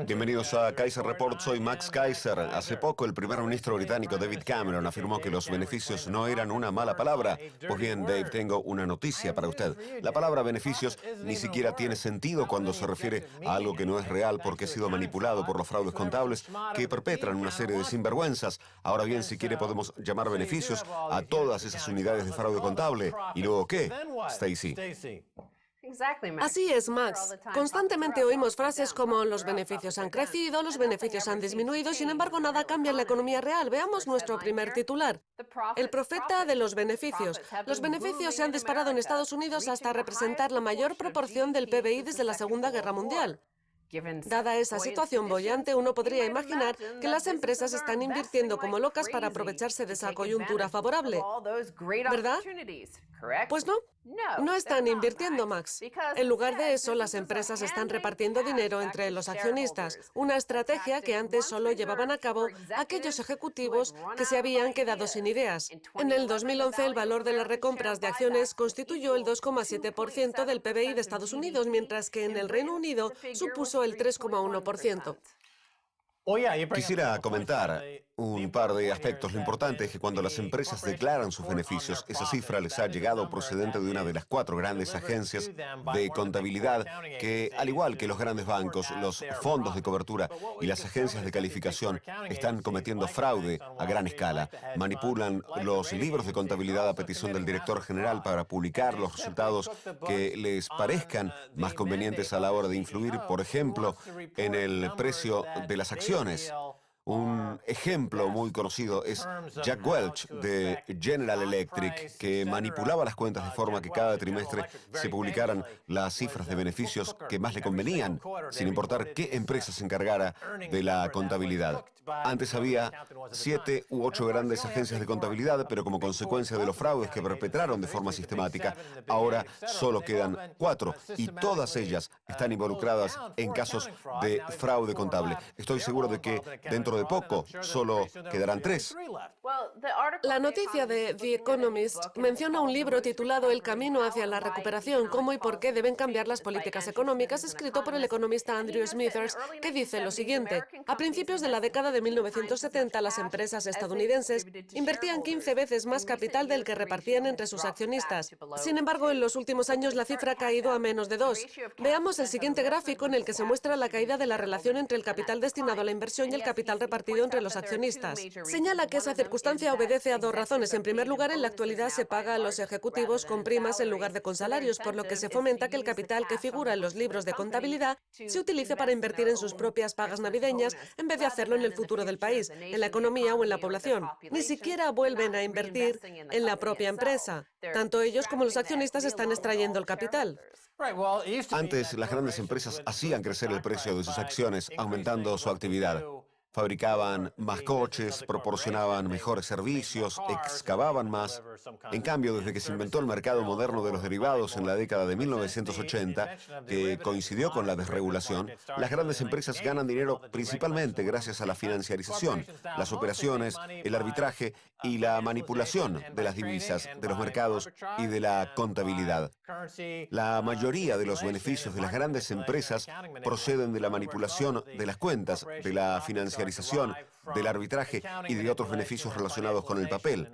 Bienvenidos a Kaiser Report, soy Max Kaiser. Hace poco el primer ministro británico David Cameron afirmó que los beneficios no eran una mala palabra. Pues bien, Dave, tengo una noticia para usted. La palabra beneficios ni siquiera tiene sentido cuando se refiere a algo que no es real porque ha sido manipulado por los fraudes contables que perpetran una serie de sinvergüenzas. Ahora bien, si quiere podemos llamar beneficios a todas esas unidades de fraude contable. ¿Y luego qué, Stacy? Así es, Max. Constantemente oímos frases como los beneficios han crecido, los beneficios han disminuido, sin embargo nada cambia en la economía real. Veamos nuestro primer titular. El profeta de los beneficios. Los beneficios se han disparado en Estados Unidos hasta representar la mayor proporción del PBI desde la Segunda Guerra Mundial. Dada esa situación boyante, uno podría imaginar que las empresas están invirtiendo como locas para aprovecharse de esa coyuntura favorable, ¿verdad? Pues no, no están invirtiendo, Max. En lugar de eso, las empresas están repartiendo dinero entre los accionistas, una estrategia que antes solo llevaban a cabo aquellos ejecutivos que se habían quedado sin ideas. En el 2011, el valor de las recompras de acciones constituyó el 2,7% del PBI de Estados Unidos, mientras que en el Reino Unido supuso el 3,1%. Quisiera comentar un par de aspectos. Lo importante es que cuando las empresas declaran sus beneficios, esa cifra les ha llegado procedente de una de las 4 grandes agencias de contabilidad que, al igual que los grandes bancos, los fondos de cobertura y las agencias de calificación, están cometiendo fraude a gran escala. Manipulan los libros de contabilidad a petición del director general para publicar los resultados que les parezcan más convenientes a la hora de influir, por ejemplo, en el precio de las acciones. Un ejemplo muy conocido es Jack Welch de General Electric, que manipulaba las cuentas de forma que cada trimestre se publicaran las cifras de beneficios que más le convenían, sin importar qué empresa se encargara de la contabilidad. Antes había 7 u 8 grandes agencias de contabilidad, pero como consecuencia de los fraudes que perpetraron de forma sistemática, ahora solo quedan 4 y todas ellas están involucradas en casos de fraude contable. Estoy seguro de que dentro de poco solo quedarán 3. La noticia de The Economist menciona un libro titulado El camino hacia la recuperación, cómo y por qué deben cambiar las políticas económicas, escrito por el economista Andrew Smithers, que dice lo siguiente. A principios de la década de 1970, las empresas estadounidenses invertían 15 veces más capital del que repartían entre sus accionistas. Sin embargo, en los últimos años la cifra ha caído a menos de 2. Veamos el siguiente gráfico en el que se muestra la caída de la relación entre el capital destinado a la inversión y el capital repartido entre los accionistas. Señala que esa circunstancia obedece a 2 razones. En primer lugar, en la actualidad se paga a los ejecutivos con primas en lugar de con salarios, por lo que se fomenta que el capital que figura en los libros de contabilidad se utilice para invertir en sus propias pagas navideñas en vez de hacerlo en el futuro del país, en la economía o en la población. Ni siquiera vuelven a invertir en la propia empresa. Tanto ellos como los accionistas están extrayendo el capital. Antes, las grandes empresas hacían crecer el precio de sus acciones, aumentando su actividad. Fabricaban más coches, proporcionaban mejores servicios, excavaban más. En cambio, desde que se inventó el mercado moderno de los derivados en la década de 1980, que coincidió con la desregulación, las grandes empresas ganan dinero principalmente gracias a la financiarización, las operaciones, el arbitraje y la manipulación de las divisas, de los mercados y de la contabilidad. La mayoría de los beneficios de las grandes empresas proceden de la manipulación de las cuentas, de la financiarización, del arbitraje y de otros beneficios relacionados con el papel.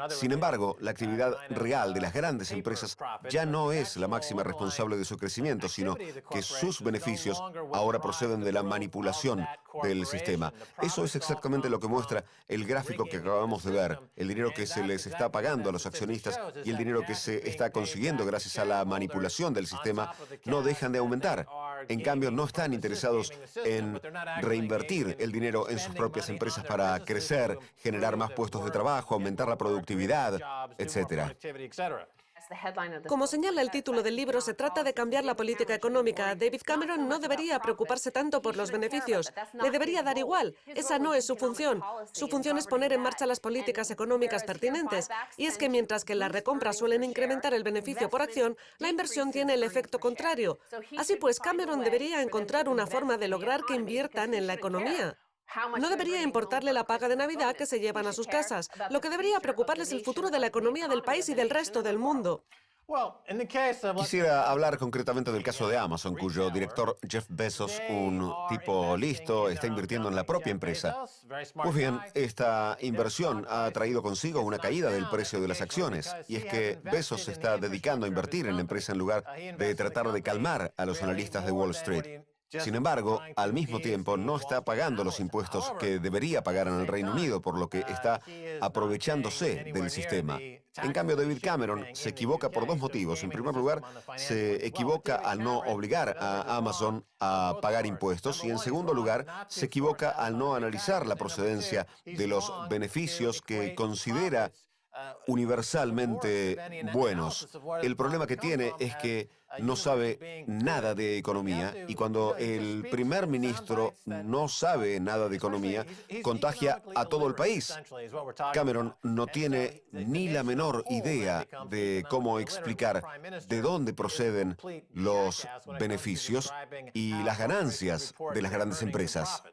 Sin embargo, la actividad real de las grandes empresas ya no es la máxima responsable de su crecimiento, sino que sus beneficios ahora proceden de la manipulación del sistema. Eso es exactamente lo que muestra el gráfico que acabamos de ver. El dinero que se les está pagando a los accionistas y el dinero que se está consiguiendo gracias a la manipulación del sistema no dejan de aumentar. En cambio, no están interesados en reinvertir el dinero en sus propias empresas para crecer, generar más puestos de trabajo, aumentar la productividad, etc. Como señala el título del libro, se trata de cambiar la política económica. David Cameron no debería preocuparse tanto por los beneficios. Le debería dar igual. Esa no es su función. Su función es poner en marcha las políticas económicas pertinentes. Y es que mientras que las recompras suelen incrementar el beneficio por acción, la inversión tiene el efecto contrario. Así pues, Cameron debería encontrar una forma de lograr que inviertan en la economía. No debería importarle la paga de Navidad que se llevan a sus casas. Lo que debería preocuparle es el futuro de la economía del país y del resto del mundo. Quisiera hablar concretamente del caso de Amazon, cuyo director Jeff Bezos, un tipo listo, está invirtiendo en la propia empresa. Pues bien, esta inversión ha traído consigo una caída del precio de las acciones, y es que Bezos se está dedicando a invertir en la empresa en lugar de tratar de calmar a los analistas de Wall Street. Sin embargo, al mismo tiempo no está pagando los impuestos que debería pagar en el Reino Unido, por lo que está aprovechándose del sistema. En cambio, David Cameron se equivoca por dos motivos. En primer lugar, se equivoca al no obligar a Amazon a pagar impuestos, y en segundo lugar, se equivoca al no analizar la procedencia de los beneficios que considera universalmente buenos. El problema que tiene es que no sabe nada de economía, y cuando el primer ministro no sabe nada de economía, contagia a todo el país. Cameron no tiene ni la menor idea de cómo explicar de dónde proceden los beneficios y las ganancias de las grandes empresas.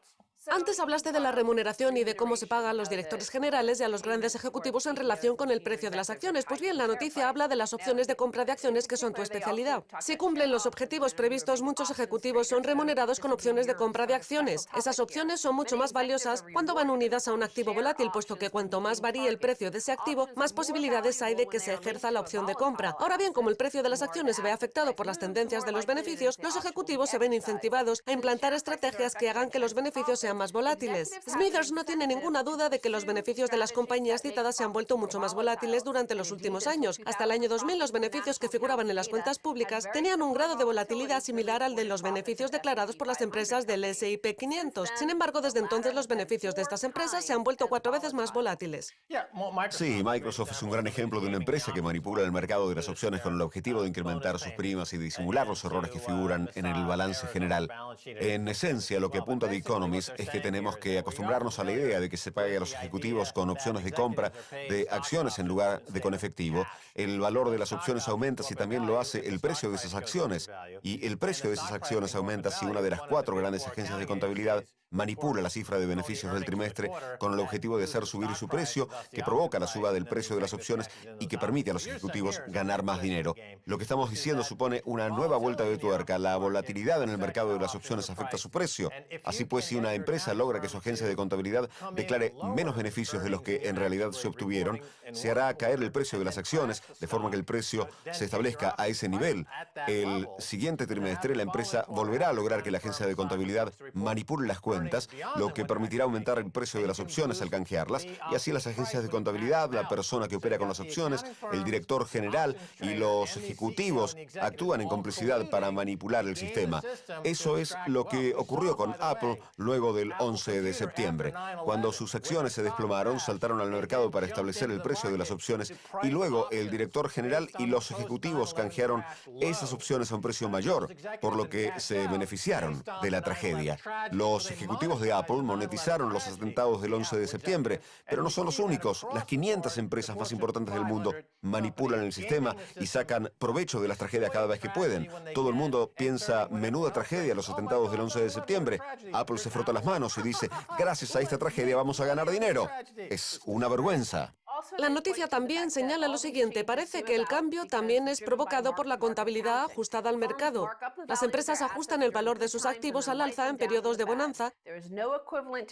Antes hablaste de la remuneración y de cómo se paga a los directores generales y a los grandes ejecutivos en relación con el precio de las acciones. Pues bien, la noticia habla de las opciones de compra de acciones, que son tu especialidad. Si cumplen los objetivos previstos, muchos ejecutivos son remunerados con opciones de compra de acciones. Esas opciones son mucho más valiosas cuando van unidas a un activo volátil, puesto que cuanto más varíe el precio de ese activo, más posibilidades hay de que se ejerza la opción de compra. Ahora bien, como el precio de las acciones se ve afectado por las tendencias de los beneficios, los ejecutivos se ven incentivados a implantar estrategias que hagan que los beneficios sean más volátiles. Smithers no tiene ninguna duda de que los beneficios de las compañías citadas se han vuelto mucho más volátiles durante los últimos años. Hasta el año 2000, los beneficios que figuraban en las cuentas públicas tenían un grado de volatilidad similar al de los beneficios declarados por las empresas del S&P 500. Sin embargo, desde entonces los beneficios de estas empresas se han vuelto 4 veces más volátiles. Sí, Microsoft es un gran ejemplo de una empresa que manipula el mercado de las opciones con el objetivo de incrementar sus primas y disimular los errores que figuran en el balance general. En esencia, lo que apunta The Economist es que tenemos que acostumbrarnos a la idea de que se pague a los ejecutivos con opciones de compra de acciones en lugar de con efectivo. El valor de las opciones aumenta si también lo hace el precio de esas acciones. Y el precio de esas acciones aumenta si una de las 4 grandes agencias de contabilidad manipula la cifra de beneficios del trimestre con el objetivo de hacer subir su precio, que provoca la suba del precio de las opciones y que permite a los ejecutivos ganar más dinero. Lo que estamos diciendo supone una nueva vuelta de tuerca. La volatilidad en el mercado de las opciones afecta su precio. Así pues, si una empresa logra que su agencia de contabilidad declare menos beneficios de los que en realidad se obtuvieron, se hará caer el precio de las acciones, de forma que el precio se establezca a ese nivel. El siguiente trimestre, la empresa volverá a lograr que la agencia de contabilidad manipule las cuentas, lo que permitirá aumentar el precio de las opciones al canjearlas, y así las agencias de contabilidad, la persona que opera con las opciones, el director general y los ejecutivos actúan en complicidad para manipular el sistema. Eso es lo que ocurrió con Apple luego del 11 de septiembre. Cuando sus acciones se desplomaron, saltaron al mercado para establecer el precio de las opciones, y luego el director general y los ejecutivos canjearon esas opciones a un precio mayor, por lo que se beneficiaron de la tragedia. Los ejecutivos de Apple monetizaron los atentados del 11 de septiembre, pero no son los únicos. Las 500 empresas más importantes del mundo manipulan el sistema y sacan provecho de las tragedias cada vez que pueden. Todo el mundo piensa, menuda tragedia, los atentados del 11 de septiembre. Apple se frota las manos y dice, gracias a esta tragedia vamos a ganar dinero. Es una vergüenza. La noticia también señala lo siguiente: parece que el cambio también es provocado por la contabilidad ajustada al mercado. Las empresas ajustan el valor de sus activos al alza en periodos de bonanza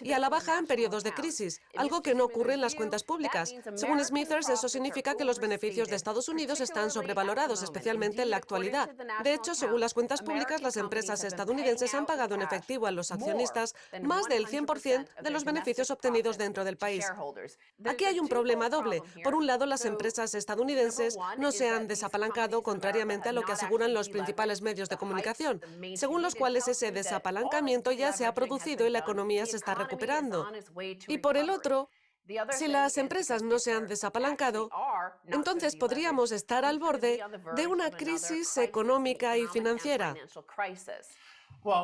y a la baja en periodos de crisis, algo que no ocurre en las cuentas públicas. Según Smithers, eso significa que los beneficios de Estados Unidos están sobrevalorados, especialmente en la actualidad. De hecho, según las cuentas públicas, las empresas estadounidenses han pagado en efectivo a los accionistas más del 100% de los beneficios obtenidos dentro del país. Aquí hay un problema doble. Por un lado, las empresas estadounidenses no se han desapalancado, contrariamente a lo que aseguran los principales medios de comunicación, según los cuales ese desapalancamiento ya se ha producido y la economía se está recuperando. Y por el otro, si las empresas no se han desapalancado, entonces podríamos estar al borde de una crisis económica y financiera.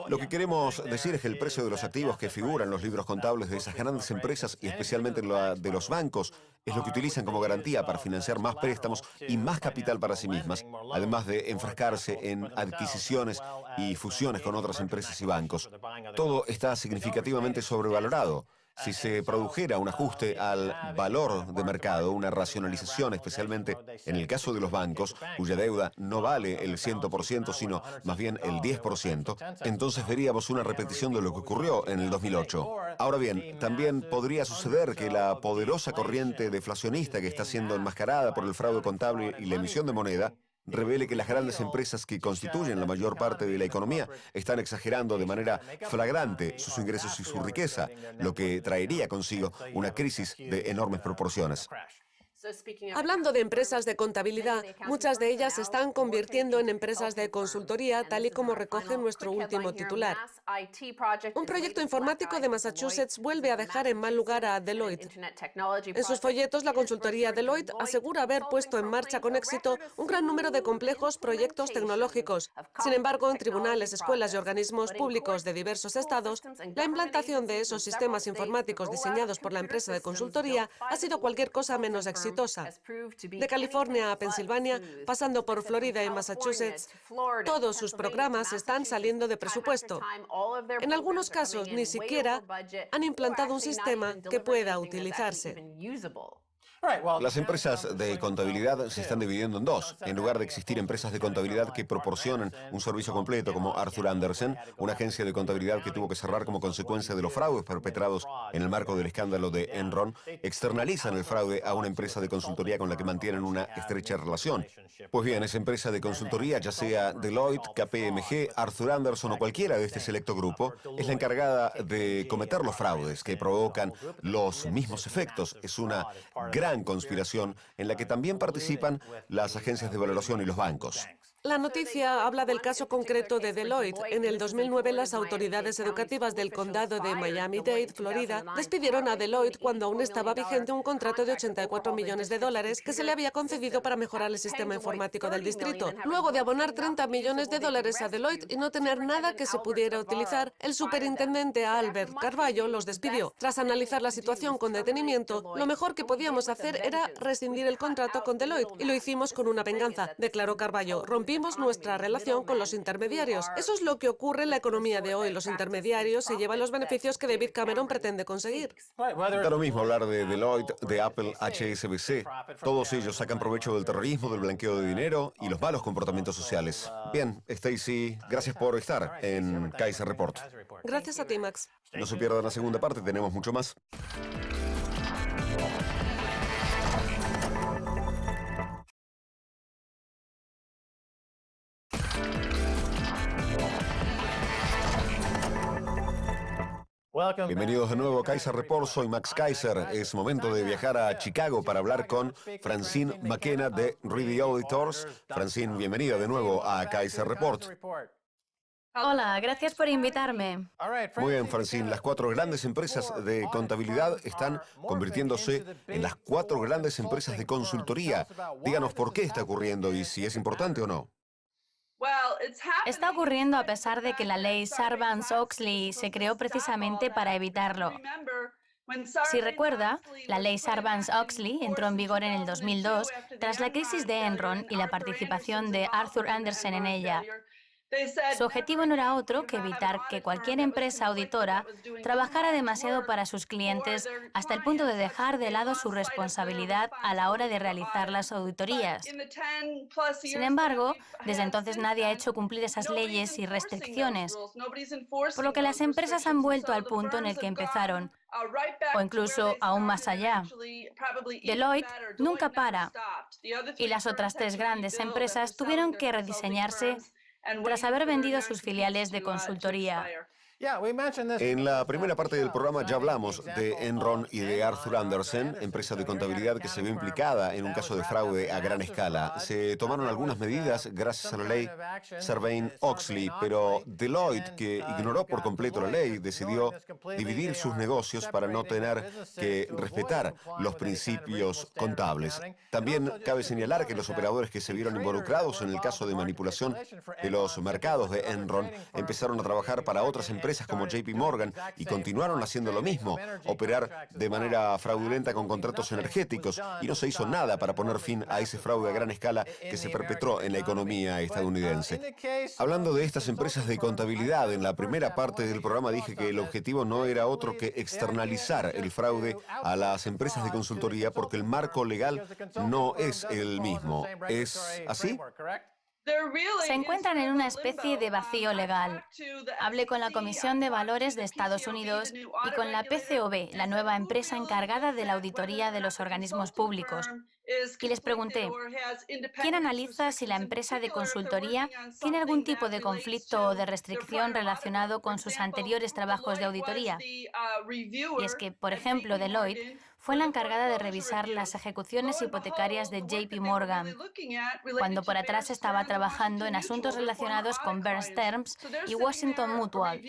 Lo que queremos decir es que el precio de los activos que figuran en los libros contables de esas grandes empresas y especialmente la de los bancos es lo que utilizan como garantía para financiar más préstamos y más capital para sí mismas, además de enfrascarse en adquisiciones y fusiones con otras empresas y bancos. Todo está significativamente sobrevalorado. Si se produjera un ajuste al valor de mercado, una racionalización, especialmente en el caso de los bancos, cuya deuda no vale el 100%, sino más bien el 10%, entonces veríamos una repetición de lo que ocurrió en el 2008. Ahora bien, también podría suceder que la poderosa corriente deflacionista que está siendo enmascarada por el fraude contable y la emisión de moneda revele que las grandes empresas que constituyen la mayor parte de la economía están exagerando de manera flagrante sus ingresos y su riqueza, lo que traería consigo una crisis de enormes proporciones. Hablando de empresas de contabilidad, muchas de ellas se están convirtiendo en empresas de consultoría, tal y como recoge nuestro último titular. Un proyecto informático de Massachusetts vuelve a dejar en mal lugar a Deloitte. En sus folletos, la consultoría Deloitte asegura haber puesto en marcha con éxito un gran número de complejos proyectos tecnológicos. Sin embargo, en tribunales, escuelas y organismos públicos de diversos estados, la implantación de esos sistemas informáticos diseñados por la empresa de consultoría ha sido cualquier cosa menos exitosa. De California a Pensilvania, pasando por Florida y Massachusetts, todos sus programas están saliendo de presupuesto. En algunos casos, ni siquiera han implantado un sistema que pueda utilizarse. Las empresas de contabilidad se están dividiendo en dos. En lugar de existir empresas de contabilidad que proporcionan un servicio completo como Arthur Andersen, una agencia de contabilidad que tuvo que cerrar como consecuencia de los fraudes perpetrados en el marco del escándalo de Enron, externalizan el fraude a una empresa de consultoría con la que mantienen una estrecha relación. Pues bien, esa empresa de consultoría, ya sea Deloitte, KPMG, Arthur Andersen o cualquiera de este selecto grupo, es la encargada de cometer los fraudes que provocan los mismos efectos. Es una gran conspiración en la que también participan las agencias de valoración y los bancos. La noticia habla del caso concreto de Deloitte. En el 2009, las autoridades educativas del condado de Miami-Dade, Florida, despidieron a Deloitte cuando aún estaba vigente un contrato de $84 millones que se le había concedido para mejorar el sistema informático del distrito. Luego de abonar $30 millones a Deloitte y no tener nada que se pudiera utilizar, el superintendente Albert Carballo los despidió. Tras analizar la situación con detenimiento, lo mejor que podíamos hacer era rescindir el contrato con Deloitte, y lo hicimos con una venganza, declaró Carballo. Rompimos nuestra relación con los intermediarios. Eso es lo que ocurre en la economía de hoy. Los intermediarios se llevan los beneficios que David Cameron pretende conseguir. Da lo mismo hablar de Deloitte, de Apple, HSBC. Todos ellos sacan provecho del terrorismo, del blanqueo de dinero y los malos comportamientos sociales. Bien, Stacy, gracias por estar en Kaiser Report. Gracias a ti, Max. No se pierdan la segunda parte, tenemos mucho más. Bienvenidos de nuevo a Kaiser Report, soy Max Kaiser. Es momento de viajar a Chicago para hablar con Francine McKenna de Reedy Auditors. Francine, bienvenida de nuevo a Kaiser Report. Hola, gracias por invitarme. Muy bien, Francine, las 4 grandes empresas de contabilidad están convirtiéndose en las 4 grandes empresas de consultoría. Díganos por qué está ocurriendo y si es importante o no. Está ocurriendo a pesar de que la ley Sarbanes-Oxley se creó precisamente para evitarlo. Si recuerda, la ley Sarbanes-Oxley entró en vigor en el 2002 tras la crisis de Enron y la participación de Arthur Andersen en ella. Su objetivo no era otro que evitar que cualquier empresa auditora trabajara demasiado para sus clientes hasta el punto de dejar de lado su responsabilidad a la hora de realizar las auditorías. Sin embargo, desde entonces nadie ha hecho cumplir esas leyes y restricciones, por lo que las empresas han vuelto al punto en el que empezaron, o incluso aún más allá. Deloitte nunca para, y las otras 3 grandes empresas tuvieron que rediseñarse tras haber vendido sus filiales de consultoría. En la primera parte del programa ya hablamos de Enron y de Arthur Andersen, empresa de contabilidad que se vio implicada en un caso de fraude a gran escala. Se tomaron algunas medidas gracias a la ley Sarbanes-Oxley, pero Deloitte, que ignoró por completo la ley, decidió dividir sus negocios para no tener que respetar los principios contables. También cabe señalar que los operadores que se vieron involucrados en el caso de manipulación de los mercados de Enron empezaron a trabajar para otras empresas como JP Morgan y continuaron haciendo lo mismo, operar de manera fraudulenta con contratos energéticos, y no se hizo nada para poner fin a ese fraude a gran escala que se perpetró en la economía estadounidense. Hablando de estas empresas de contabilidad, en la primera parte del programa dije que el objetivo no era otro que externalizar el fraude a las empresas de consultoría porque el marco legal no es el mismo. ¿Es así? Se encuentran en una especie de vacío legal. Hablé con la Comisión de Valores de Estados Unidos y con la PCOB, la nueva empresa encargada de la auditoría de los organismos públicos, y les pregunté, ¿quién analiza si la empresa de consultoría tiene algún tipo de conflicto o de restricción relacionado con sus anteriores trabajos de auditoría? Y es que, por ejemplo, Deloitte fue la encargada de revisar las ejecuciones hipotecarias de JP Morgan, cuando por atrás estaba trabajando en asuntos relacionados con Bear Stearns y Washington Mutual,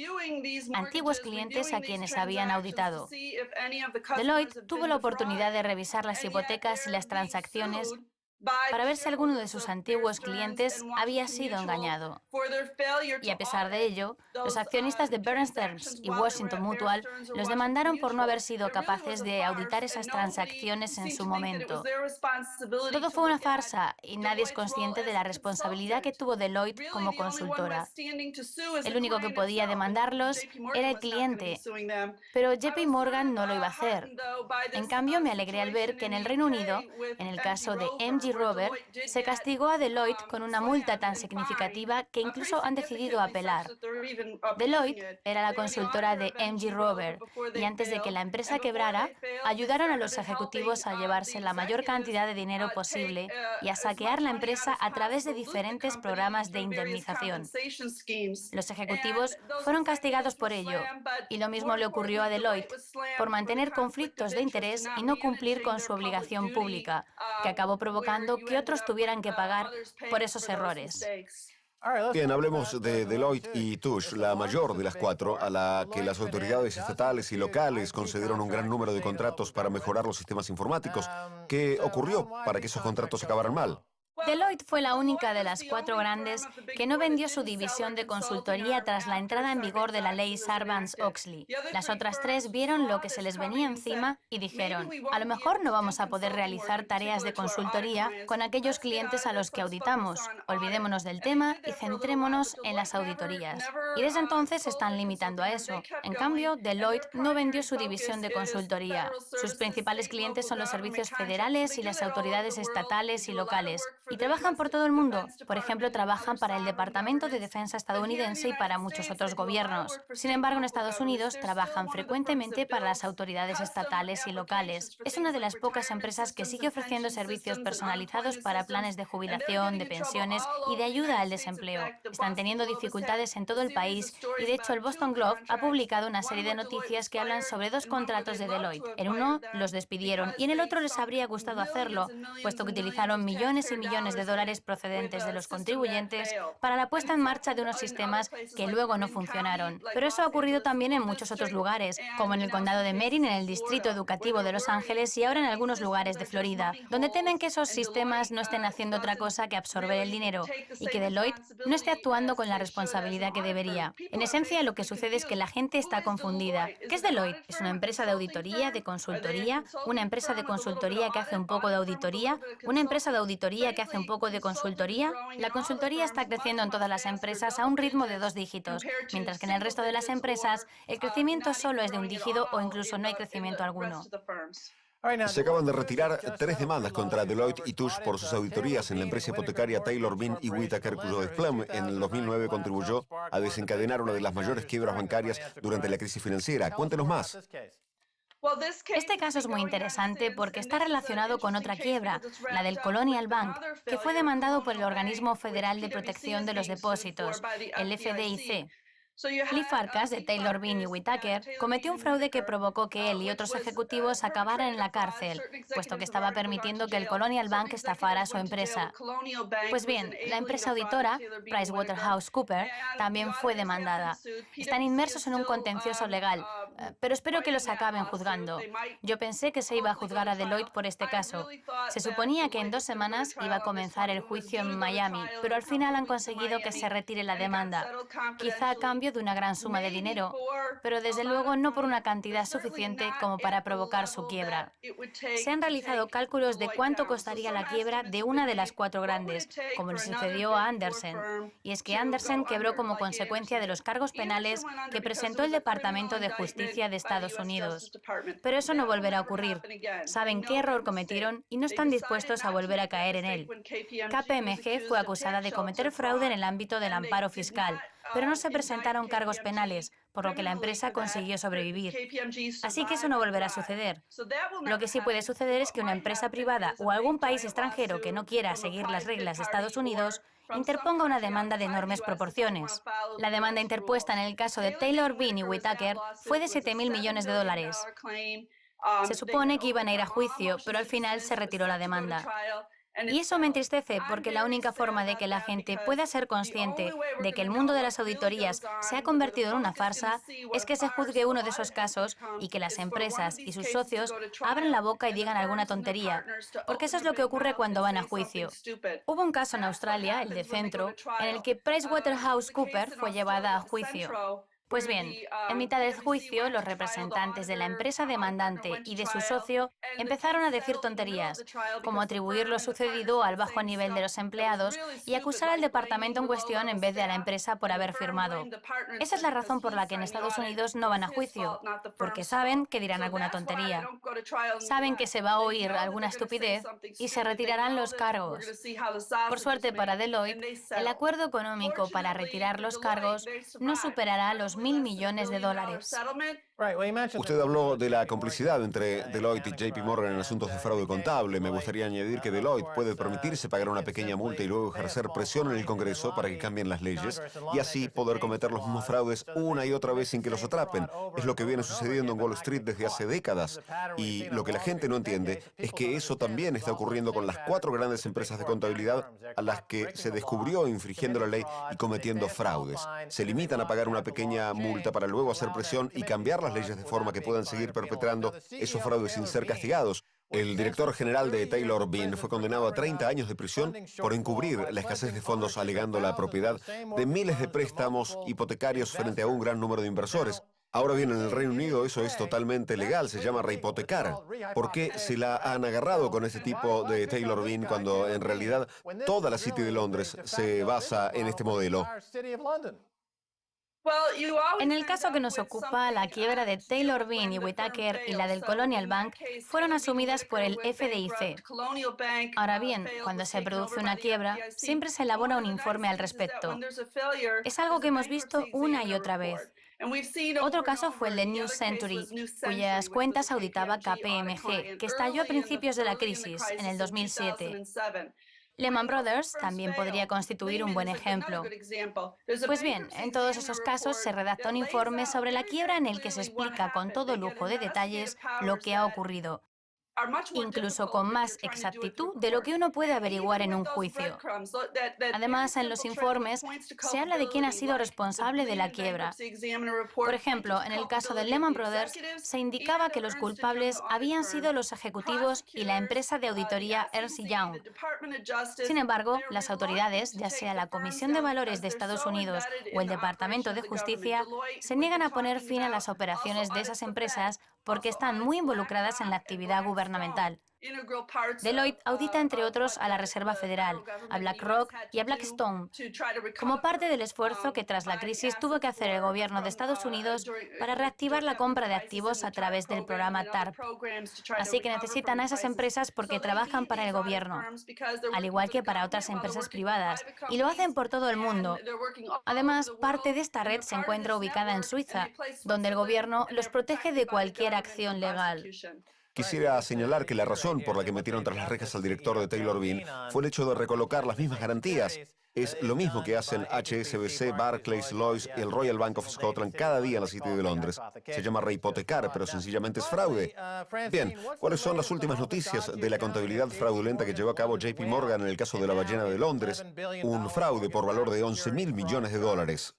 antiguos clientes a quienes habían auditado. Deloitte tuvo la oportunidad de revisar las hipotecas y las transacciones para ver si alguno de sus antiguos clientes había sido engañado. Y a pesar de ello, los accionistas de Bear Stearns y Washington Mutual los demandaron por no haber sido capaces de auditar esas transacciones en su momento. Todo fue una farsa y nadie es consciente de la responsabilidad que tuvo Deloitte como consultora. El único que podía demandarlos era el cliente, pero JP Morgan no lo iba a hacer. En cambio, me alegré al ver que en el Reino Unido, en el caso de MG Robert, se castigó a Deloitte con una multa tan significativa que incluso han decidido apelar. Deloitte era la consultora de MG Robert y antes de que la empresa quebrara, ayudaron a los ejecutivos a llevarse la mayor cantidad de dinero posible y a saquear la empresa a través de diferentes programas de indemnización. Los ejecutivos fueron castigados por ello y lo mismo le ocurrió a Deloitte por mantener conflictos de interés y no cumplir con su obligación pública, que acabó provocando que otros tuvieran que pagar por esos errores. Bien, hablemos de Deloitte y Touche, la mayor de las cuatro, a la que las autoridades estatales y locales concedieron un gran número de contratos para mejorar los sistemas informáticos. ¿Qué ocurrió para que esos contratos acabaran mal? Deloitte fue la única de las cuatro grandes que no vendió su división de consultoría tras la entrada en vigor de la ley Sarbanes-Oxley. Las otras tres vieron lo que se les venía encima y dijeron, a lo mejor no vamos a poder realizar tareas de consultoría con aquellos clientes a los que auditamos. Olvidémonos del tema y centrémonos en las auditorías. Y desde entonces se están limitando a eso. En cambio, Deloitte no vendió su división de consultoría. Sus principales clientes son los servicios federales y las autoridades estatales y locales. Y trabajan por todo el mundo. Por ejemplo, trabajan para el Departamento de Defensa estadounidense y para muchos otros gobiernos. Sin embargo, en Estados Unidos trabajan frecuentemente para las autoridades estatales y locales. Es una de las pocas empresas que sigue ofreciendo servicios personalizados para planes de jubilación, de pensiones y de ayuda al desempleo. Están teniendo dificultades en todo el país y, de hecho, el Boston Globe ha publicado una serie de noticias que hablan sobre dos contratos de Deloitte. En uno los despidieron y en el otro les habría gustado hacerlo, puesto que utilizaron millones y millones de dólares procedentes de los contribuyentes para la puesta en marcha de unos sistemas que luego no funcionaron. Pero eso ha ocurrido también en muchos otros lugares, como en el condado de Marin, en el distrito educativo de Los Ángeles y ahora en algunos lugares de Florida, donde temen que esos sistemas no estén haciendo otra cosa que absorber el dinero y que Deloitte no esté actuando con la responsabilidad que debería. En esencia, lo que sucede es que la gente está confundida. ¿Qué es Deloitte? ¿Es una empresa de auditoría, de consultoría? ¿Una empresa de consultoría que hace un poco de auditoría? ¿Una empresa de auditoría que hace un poco de consultoría? La consultoría está creciendo en todas las empresas a un ritmo de 2 dígitos, mientras que en el resto de las empresas el crecimiento solo es de 1 dígito o incluso no hay crecimiento alguno. Se acaban de retirar 3 demandas contra Deloitte y Touche por sus auditorías en la empresa hipotecaria Taylor Bean y Whitaker, cuyo desplome en el 2009 contribuyó a desencadenar una de las mayores quiebras bancarias durante la crisis financiera. Cuéntenos más. Este caso es muy interesante porque está relacionado con otra quiebra, la del Colonial Bank, que fue demandado por el Organismo Federal de Protección de los Depósitos, el FDIC. Lee Farkas, de Taylor Bean y Whitaker, cometió un fraude que provocó que él y otros ejecutivos acabaran en la cárcel, puesto que estaba permitiendo que el Colonial Bank estafara a su empresa. Pues bien, la empresa auditora, PricewaterhouseCoopers, también fue demandada. Están inmersos en un contencioso legal, pero espero que los acaben juzgando. Yo pensé que se iba a juzgar a Deloitte por este caso. Se suponía que en 2 semanas iba a comenzar el juicio en Miami, pero al final han conseguido que se retire la demanda, quizá a cambio de una gran suma de dinero, pero desde luego no por una cantidad suficiente como para provocar su quiebra. Se han realizado cálculos de cuánto costaría la quiebra de una de las 4 grandes, como le sucedió a Andersen. Y es que Andersen quebró como consecuencia de los cargos penales que presentó el Departamento de Justicia de Estados Unidos. Pero eso no volverá a ocurrir. Saben qué error cometieron y no están dispuestos a volver a caer en él. KPMG fue acusada de cometer fraude en el ámbito del amparo fiscal, pero no se presentaron cargos penales, por lo que la empresa consiguió sobrevivir. Así que eso no volverá a suceder. Lo que sí puede suceder es que una empresa privada o algún país extranjero que no quiera seguir las reglas de Estados Unidos interponga una demanda de enormes proporciones. La demanda interpuesta en el caso de Taylor Bean y Whitaker fue de $7.000 millones. Se supone que iban a ir a juicio, pero al final se retiró la demanda. Y eso me entristece porque la única forma de que la gente pueda ser consciente de que el mundo de las auditorías se ha convertido en una farsa es que se juzgue uno de esos casos y que las empresas y sus socios abran la boca y digan alguna tontería, porque eso es lo que ocurre cuando van a juicio. Hubo un caso en Australia, el de Centro, en el que PricewaterhouseCoopers fue llevada a juicio. Pues bien, en mitad del juicio, los representantes de la empresa demandante y de su socio empezaron a decir tonterías, como atribuir lo sucedido al bajo nivel de los empleados y acusar al departamento en cuestión en vez de a la empresa por haber firmado. Esa es la razón por la que en Estados Unidos no van a juicio, porque saben que dirán alguna tontería. Saben que se va a oír alguna estupidez y se retirarán los cargos. Por suerte para Deloitte, el acuerdo económico para retirar los cargos no superará los $1.000 millones. Usted habló de la complicidad entre Deloitte y JP Morgan en asuntos de fraude contable. Me gustaría añadir que Deloitte puede permitirse pagar una pequeña multa y luego ejercer presión en el Congreso para que cambien las leyes y así poder cometer los mismos fraudes una y otra vez sin que los atrapen. Es lo que viene sucediendo en Wall Street desde hace décadas. Y lo que la gente no entiende es que eso también está ocurriendo con las 4 grandes empresas de contabilidad a las que se descubrió infringiendo la ley y cometiendo fraudes. Se limitan a pagar una pequeña multa para luego hacer presión y cambiar las leyes de forma que puedan seguir perpetrando esos fraudes sin ser castigados. El director general de Taylor Bean fue condenado a 30 años de prisión por encubrir la escasez de fondos alegando la propiedad de miles de préstamos hipotecarios frente a un gran número de inversores. Ahora bien, en el Reino Unido eso es totalmente legal, se llama rehipotecar. ¿Por qué se la han agarrado con este tipo de Taylor Bean cuando en realidad toda la City de Londres se basa en este modelo? En el caso que nos ocupa, la quiebra de Taylor Bean y Whitaker y la del Colonial Bank fueron asumidas por el FDIC. Ahora bien, cuando se produce una quiebra, siempre se elabora un informe al respecto. Es algo que hemos visto una y otra vez. Otro caso fue el de New Century, cuyas cuentas auditaba KPMG, que estalló a principios de la crisis, en el 2007. Lehman Brothers también podría constituir un buen ejemplo. Pues bien, en todos esos casos se redacta un informe sobre la quiebra en el que se explica con todo lujo de detalles lo que ha ocurrido, incluso con más exactitud de lo que uno puede averiguar en un juicio. Además, en los informes se habla de quién ha sido responsable de la quiebra. Por ejemplo, en el caso de Lehman Brothers, se indicaba que los culpables habían sido los ejecutivos y la empresa de auditoría Ernst & Young. Sin embargo, las autoridades, ya sea la Comisión de Valores de Estados Unidos o el Departamento de Justicia, se niegan a poner fin a las operaciones de esas empresas porque están muy involucradas en la actividad gubernamental. Deloitte audita, entre otros, a la Reserva Federal, a BlackRock y a Blackstone, como parte del esfuerzo que tras la crisis tuvo que hacer el gobierno de Estados Unidos para reactivar la compra de activos a través del programa TARP. Así que necesitan a esas empresas porque trabajan para el gobierno, al igual que para otras empresas privadas, y lo hacen por todo el mundo. Además, parte de esta red se encuentra ubicada en Suiza, donde el gobierno los protege de cualquier acción legal. Quisiera señalar que la razón por la que metieron tras las rejas al director de Taylor Bean fue el hecho de recolocar las mismas garantías. Es lo mismo que hacen HSBC, Barclays, Lloyds y el Royal Bank of Scotland cada día en la City de Londres. Se llama rehipotecar, pero sencillamente es fraude. Bien, ¿cuáles son las últimas noticias de la contabilidad fraudulenta que llevó a cabo JP Morgan en el caso de la ballena de Londres? Un fraude por valor de 11.000 millones de dólares.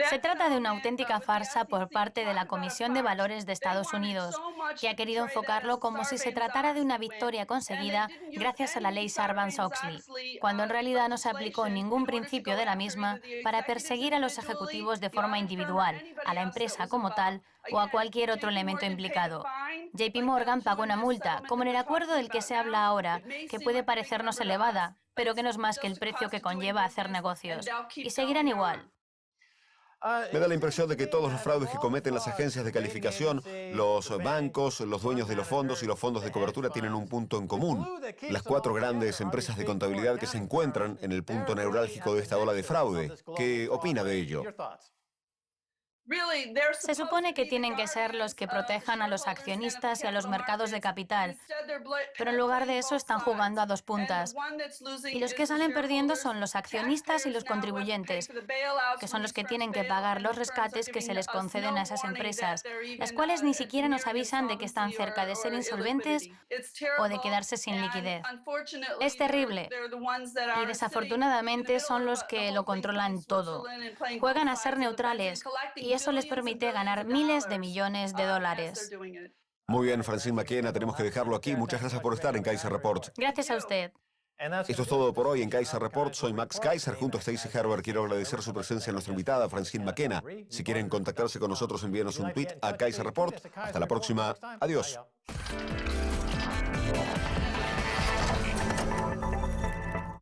Se trata de una auténtica farsa por parte de la Comisión de Valores de Estados Unidos, que ha querido enfocarlo como si se tratara de una victoria conseguida gracias a la ley Sarbanes-Oxley, cuando en realidad no se aplicó ningún principio de la misma para perseguir a los ejecutivos de forma individual, a la empresa como tal o a cualquier otro elemento implicado. JP Morgan pagó una multa, como en el acuerdo del que se habla ahora, que puede parecernos elevada, pero que no es más que el precio que conlleva hacer negocios. Y seguirán igual. Me da la impresión de que todos los fraudes que cometen las agencias de calificación, los bancos, los dueños de los fondos y los fondos de cobertura tienen un punto en común. Las 4 grandes empresas de contabilidad que se encuentran en el punto neurálgico de esta ola de fraude. ¿Qué opina de ello? Se supone que tienen que ser los que protejan a los accionistas y a los mercados de capital, pero en lugar de eso están jugando a 2 puntas. Y los que salen perdiendo son los accionistas y los contribuyentes, que son los que tienen que pagar los rescates que se les conceden a esas empresas, las cuales ni siquiera nos avisan de que están cerca de ser insolventes o de quedarse sin liquidez. Es terrible. Y desafortunadamente son los que lo controlan todo. Juegan a ser neutrales y eso les permite ganar miles de millones de dólares. Muy bien, Francine McKenna, tenemos que dejarlo aquí. Muchas gracias por estar en Kaiser Report. Gracias a usted. Esto es todo por hoy en Kaiser Report. Soy Max Kaiser, junto a Stacey Harber. Quiero agradecer su presencia a nuestra invitada, Francine McKenna. Si quieren contactarse con nosotros, envíenos un tweet a Kaiser Report. Hasta la próxima. Adiós.